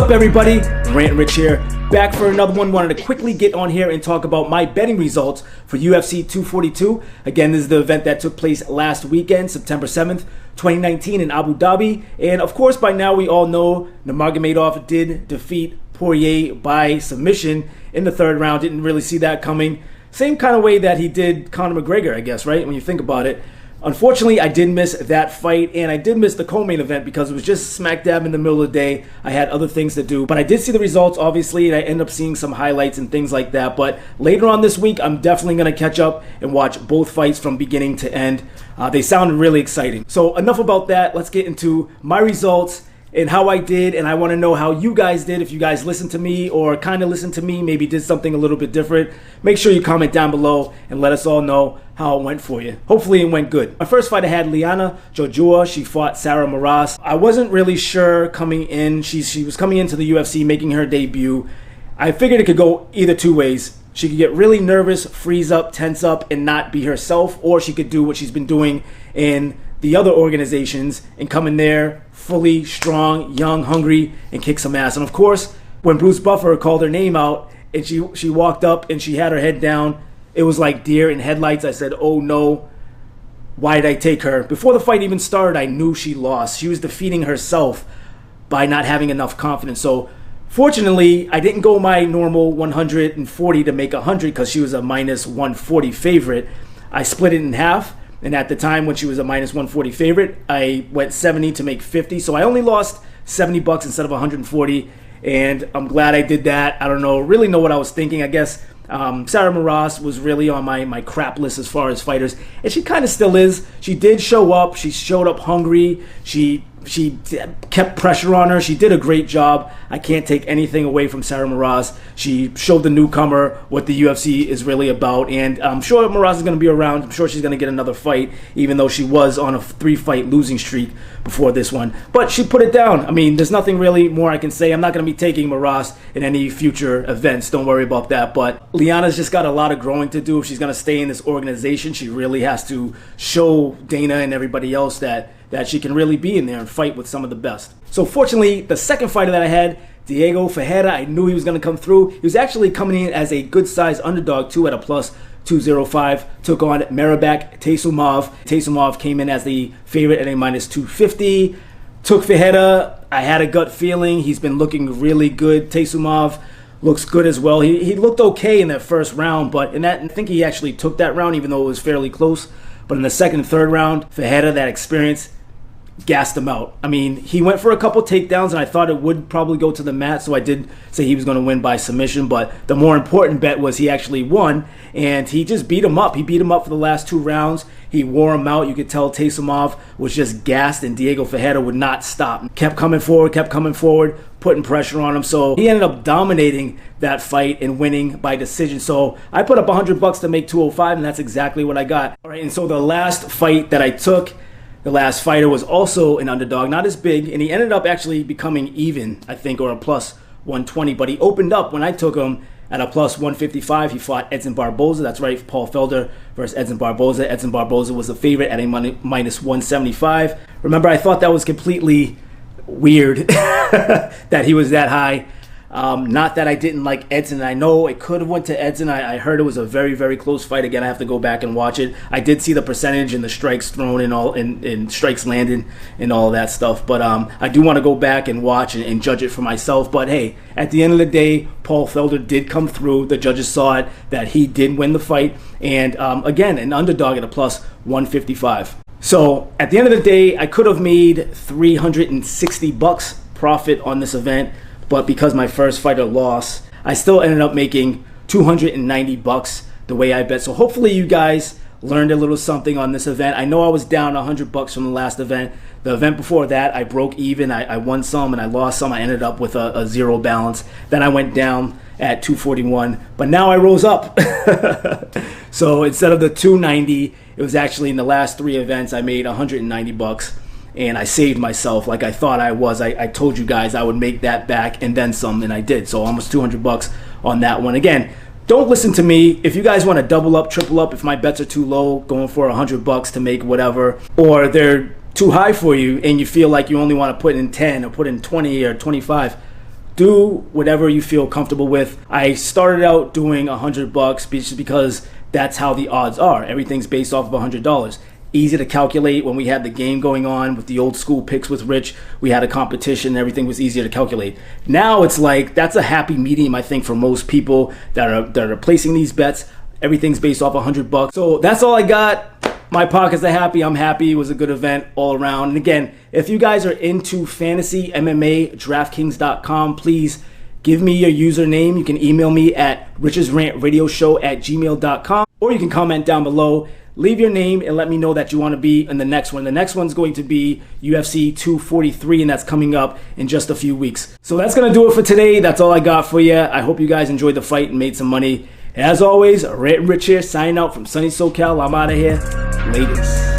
up, everybody? Rant'N Rich here, back for another one. Wanted to quickly get on here and talk about my betting results for UFC 242. Again, this is the event that took place last weekend, September 7th, 2019 in Abu Dhabi. And of course, by now we all know Nurmagomedov did defeat Poirier by submission in the third round. Didn't really see that coming. Same kind of way that he did Conor McGregor, I guess, right? When you think about it. Unfortunately, I did miss that fight, and I did miss the co-main event because it was just smack dab in the middle of the day. I had other things to do, but I did see the results, obviously, and I ended up seeing some highlights and things like that. But later on this week, I'm definitely going to catch up and watch both fights from beginning to end. They sounded really exciting. So enough about that. Let's get into my results and how I did, and I want to know how you guys did. If you guys listened to me or kind of listened to me, maybe did something a little bit different, make sure you comment down below and let us all know how it went for you. Hopefully it went good. My first fight, I had Liana Jojua. She fought Sarah Moras. I wasn't really sure coming in. She was coming into the UFC, making her debut. I figured it could go either two ways. She could get really nervous, freeze up, tense up, and not be herself, or she could do what she's been doing in the other organizations and come in there fully strong, young, hungry, and kick some ass. And of course, when Bruce Buffer called her name out and she walked up and she had her head down, it was like deer in headlights. I said, oh no, why did I take her? Before the fight even started, I knew she lost. She was defeating herself by not having enough confidence. So fortunately, I didn't go my normal 140 to make 100 because she was a minus 140 favorite. I split it in half. And at the time when she was a minus 140 favorite, I went 70 to make 50. So I only lost $70 instead of 140. And I'm glad I did that. I don't really know what I was thinking. I guess Sarah Moras was really on my crap list as far as fighters. And she kind of still is. She did show up. She showed up hungry. She kept pressure on her. She did a great job. I can't take anything away from Sarah Moras. She showed the newcomer what the UFC is really about, and I'm sure Moras is going to be around. I'm sure she's going to get another fight, even though she was on a 3-fight losing streak before this one. But she put it down. I mean, there's nothing really more I can say. I'm not going to be taking Moras in any future events. Don't worry about that. But Liana's just got a lot of growing to do. If she's going to stay in this organization, she really has to show Dana and everybody else that she can really be in there and fight with some of the best. So fortunately, the second fighter that I had, Diego Ferreira, I knew he was going to come through. He was actually coming in as a good-sized underdog, too, at a plus 205. Took on Merabak Taisumov. Taisumov came in as the favorite at a minus 250. Took Ferreira. I had a gut feeling. He's been looking really good. Taisumov looks good as well. He looked okay in that first round, but I think he actually took that round, even though it was fairly close. But in the second and third round, Ferreira, that experience, gassed him out. I mean, he went for a couple takedowns, and I thought it would probably go to the mat, so I did say he was going to win by submission, but the more important bet was he actually won, and he just beat him up. He beat him up for the last 2 rounds. He wore him out. You could tell Taisumov was just gassed, and Diego Ferreira would not stop. Kept coming forward, putting pressure on him, so he ended up dominating that fight and winning by decision. So I put up $100 to make 205, and that's exactly what I got. All right, and so the last fight that I took, the last fighter was also an underdog, not as big, and he ended up actually becoming even, I think, or a plus 120, but he opened up when I took him at a plus 155. He fought Edson Barboza. That's right, Paul Felder versus Edson Barboza. Edson Barboza was the favorite at a minus 175. Remember, I thought that was completely weird that he was that high. Not that I didn't like Edson. I know it could have went to Edson. I heard it was a very, very close fight. Again, I have to go back and watch it. I did see the percentage and the strikes thrown and strikes landed and all of that stuff. But I do want to go back and watch and judge it for myself. But hey, at the end of the day, Paul Felder did come through. The judges saw it, that he did win the fight. And again, an underdog at a plus 155. So at the end of the day, I could have made $360 profit on this event. But because my first fighter lost, I still ended up making $290 the way I bet. So hopefully you guys learned a little something on this event. I know I was down $100 from the last event. The event before that, I broke even. I won some and I lost some. I ended up with a zero balance. Then I went down at 241, but now I rose up. So instead of the 290, it was actually in the last 3 events, I made $190. And I saved myself like I thought I was. I told you guys I would make that back and then some, and I did. So almost $200 on that one. Again, don't listen to me. If you guys want to double up, triple up, if my bets are too low, going for $100 to make whatever, or they're too high for you and you feel like you only want to put in 10 or put in 20 or 25, do whatever you feel comfortable with. I started out doing $100 just because that's how the odds are. Everything's based off of $100. Easy to calculate. When we had the game going on with the old school picks with Rich, we had a competition and everything was easier to calculate. Now it's like that's a happy medium, I think, for most people that are placing these bets. Everything's based off $100. So that's all I got. My pockets are happy. I'm happy. It was a good event all around. And again, if you guys are into fantasy MMA, DraftKings.com, please give me your username. You can email me at richesrantradioshow@gmail.com, or you can comment down below. Leave your name and let me know that you want to be in the next one. The next one's going to be UFC 243, and that's coming up in just a few weeks. So that's going to do it for today. That's all I got for you. I hope you guys enjoyed the fight and made some money. And as always, Rant'N Rich here, signing out from sunny SoCal. I'm out of here. Latest.